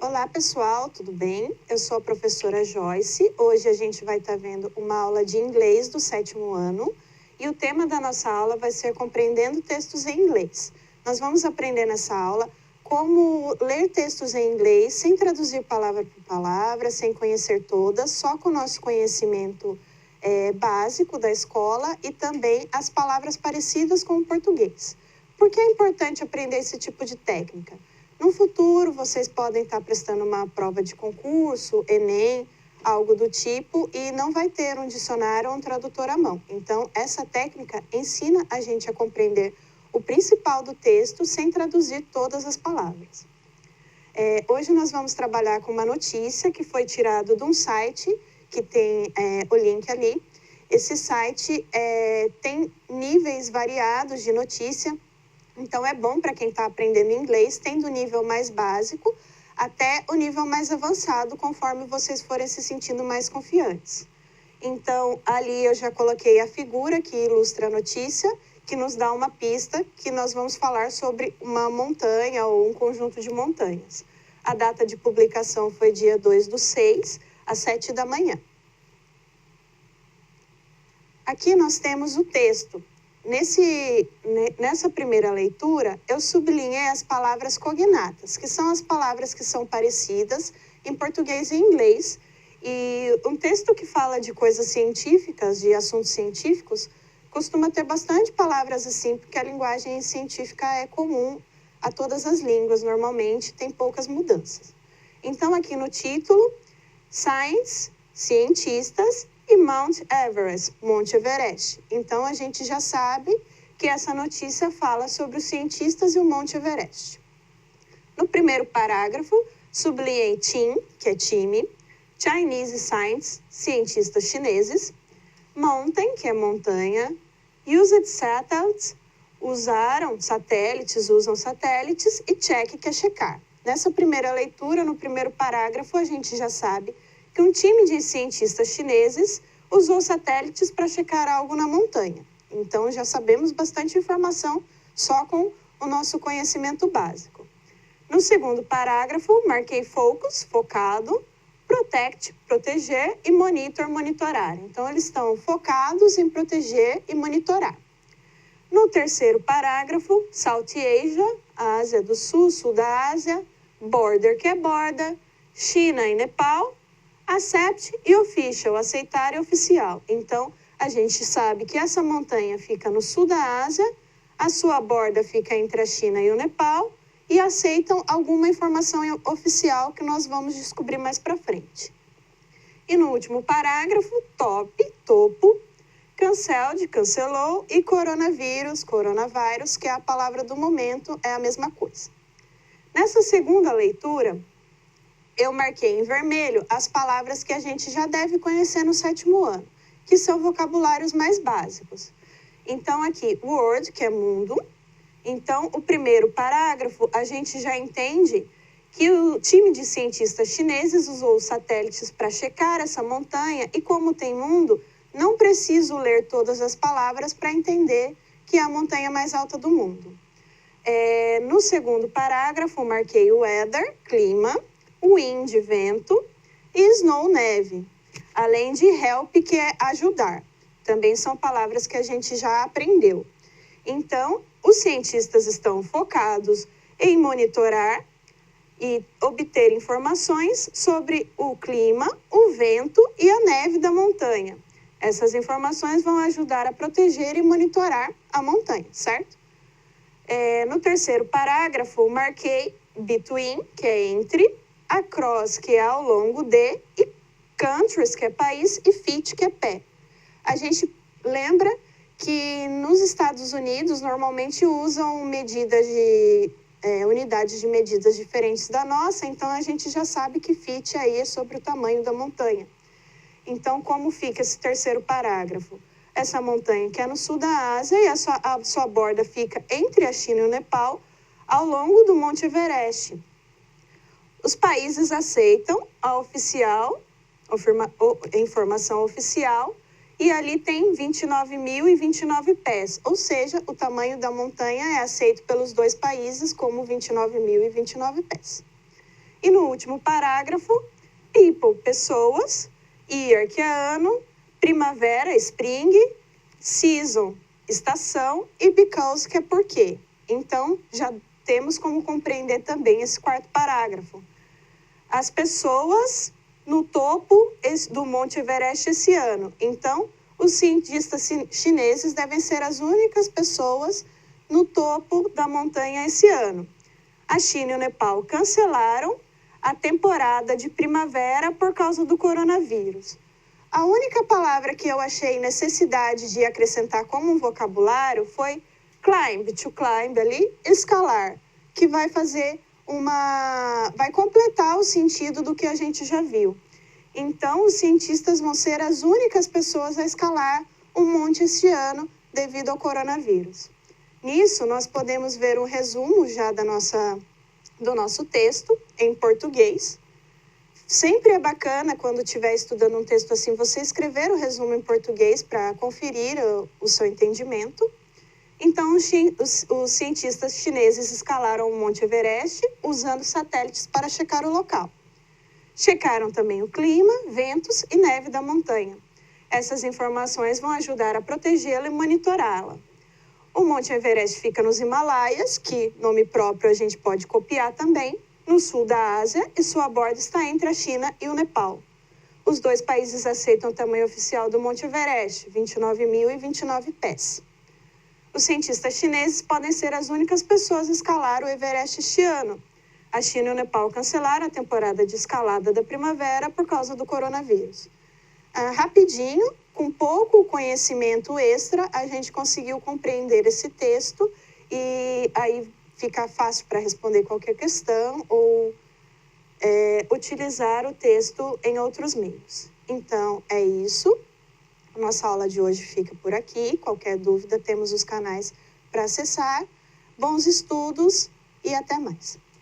Olá, pessoal, tudo bem? Eu sou a professora Joyce. Hoje a gente vai estar vendo uma aula de inglês do 7º ano e o tema da nossa aula vai ser compreendendo textos em inglês. Nós vamos aprender nessa aula como ler textos em inglês sem traduzir palavra por palavra, sem conhecer todas, só com o nosso conhecimento básico da escola e também as palavras parecidas com o português. Por que é importante aprender esse tipo de técnica? No futuro, vocês podem estar prestando uma prova de concurso, Enem, algo do tipo, e não vai ter um dicionário ou um tradutor à mão. Então, essa técnica ensina a gente a compreender o principal do texto sem traduzir todas as palavras. Hoje nós vamos trabalhar com uma notícia que foi tirada de um site que tem o link ali. Esse site tem níveis variados de notícia. Então, é bom para quem está aprendendo inglês, tem do nível mais básico até o nível mais avançado, conforme vocês forem se sentindo mais confiantes. Então, ali eu já coloquei a figura que ilustra a notícia, que nos dá uma pista que nós vamos falar sobre uma montanha ou um conjunto de montanhas. A data de publicação foi dia 2/6, às 7 da manhã. Aqui nós temos o texto. Nessa primeira leitura, eu sublinhei as palavras cognatas, que são as palavras que são parecidas em português e inglês. E um texto que fala de coisas científicas, de assuntos científicos, costuma ter bastante palavras assim, porque a linguagem científica é comum a todas as línguas, normalmente tem poucas mudanças. Então, aqui no título, Science, cientistas, e Mount Everest, Monte Everest. Então, a gente já sabe que essa notícia fala sobre os cientistas e o Monte Everest. No primeiro parágrafo, sublinhei team, que é time, Chinese science, cientistas chineses, mountain, que é montanha, used satellites, usam satélites, e check, que é checar. Nessa primeira leitura, no primeiro parágrafo, a gente já sabe que um time de cientistas chineses usou satélites para checar algo na montanha. Então, já sabemos bastante informação só com o nosso conhecimento básico. No segundo parágrafo, marquei focus, focado, protect, proteger, e monitor, monitorar. Então, eles estão focados em proteger e monitorar. No terceiro parágrafo, South Asia, Ásia do Sul, Sul da Ásia, border, que é borda, China e Nepal, accept e official, aceitar e oficial. Então, a gente sabe que essa montanha fica no sul da Ásia, a sua borda fica entre a China e o Nepal, e aceitam alguma informação oficial que nós vamos descobrir mais para frente. E no último parágrafo, topo, cancelled, cancelou, e coronavírus, que é a palavra do momento, é a mesma coisa. Nessa segunda leitura, eu marquei em vermelho as palavras que a gente já deve conhecer no 7º ano, que são vocabulários mais básicos. Então, aqui, world, que é mundo. Então, o primeiro parágrafo, a gente já entende que o time de cientistas chineses usou satélites para checar essa montanha, e como tem mundo, não preciso ler todas as palavras para entender que é a montanha mais alta do mundo. No segundo parágrafo, marquei o weather, clima, wind, vento, e snow, neve, além de help, que é ajudar. Também são palavras que a gente já aprendeu. Então, os cientistas estão focados em monitorar e obter informações sobre o clima, o vento e a neve da montanha. Essas informações vão ajudar a proteger e monitorar a montanha, certo? No terceiro parágrafo, marquei between, que é entre, across, que é ao longo de, e countries, que é país, e feet, que é pé. A gente lembra que nos Estados Unidos normalmente usam unidades de medidas diferentes da nossa, então a gente já sabe que feet aí é sobre o tamanho da montanha. Então, como fica esse terceiro parágrafo? Essa montanha que é no sul da Ásia e a sua borda fica entre a China e o Nepal, ao longo do Monte Everest. Os países aceitam a informação oficial, e ali tem 29.029 pés, ou seja, o tamanho da montanha é aceito pelos dois países como 29.029 pés. E no último parágrafo, people, pessoas, year, que é ano, primavera, spring, season, estação, e because, que é porquê. Então, já temos como compreender também esse quarto parágrafo. As pessoas no topo do Monte Everest esse ano. Então, os cientistas chineses devem ser as únicas pessoas no topo da montanha esse ano. A China e o Nepal cancelaram a temporada de primavera por causa do coronavírus. A única palavra que eu achei necessidade de acrescentar como um vocabulário foi climb, to climb ali, escalar, que vai completar o sentido do que a gente já viu. Então, os cientistas vão ser as únicas pessoas a escalar um monte este ano devido ao coronavírus. Nisso, nós podemos ver um resumo já do nosso texto em português. Sempre é bacana, quando estiver estudando um texto assim, você escrever o resumo em português para conferir o seu entendimento. Então, os cientistas chineses escalaram o Monte Everest usando satélites para checar o local. Checaram também o clima, ventos e neve da montanha. Essas informações vão ajudar a protegê-la e monitorá-la. O Monte Everest fica nos Himalaias, que nome próprio a gente pode copiar também, no sul da Ásia, e sua borda está entre a China e o Nepal. Os dois países aceitam o tamanho oficial do Monte Everest, 29.029 pés. Os cientistas chineses podem ser as únicas pessoas a escalar o Everest este ano. A China e o Nepal cancelaram a temporada de escalada da primavera por causa do coronavírus. Rapidinho, com pouco conhecimento extra, a gente conseguiu compreender esse texto e aí fica fácil para responder qualquer questão ou utilizar o texto em outros meios. Então, é isso. Nossa aula de hoje fica por aqui. Qualquer dúvida, temos os canais para acessar. Bons estudos e até mais.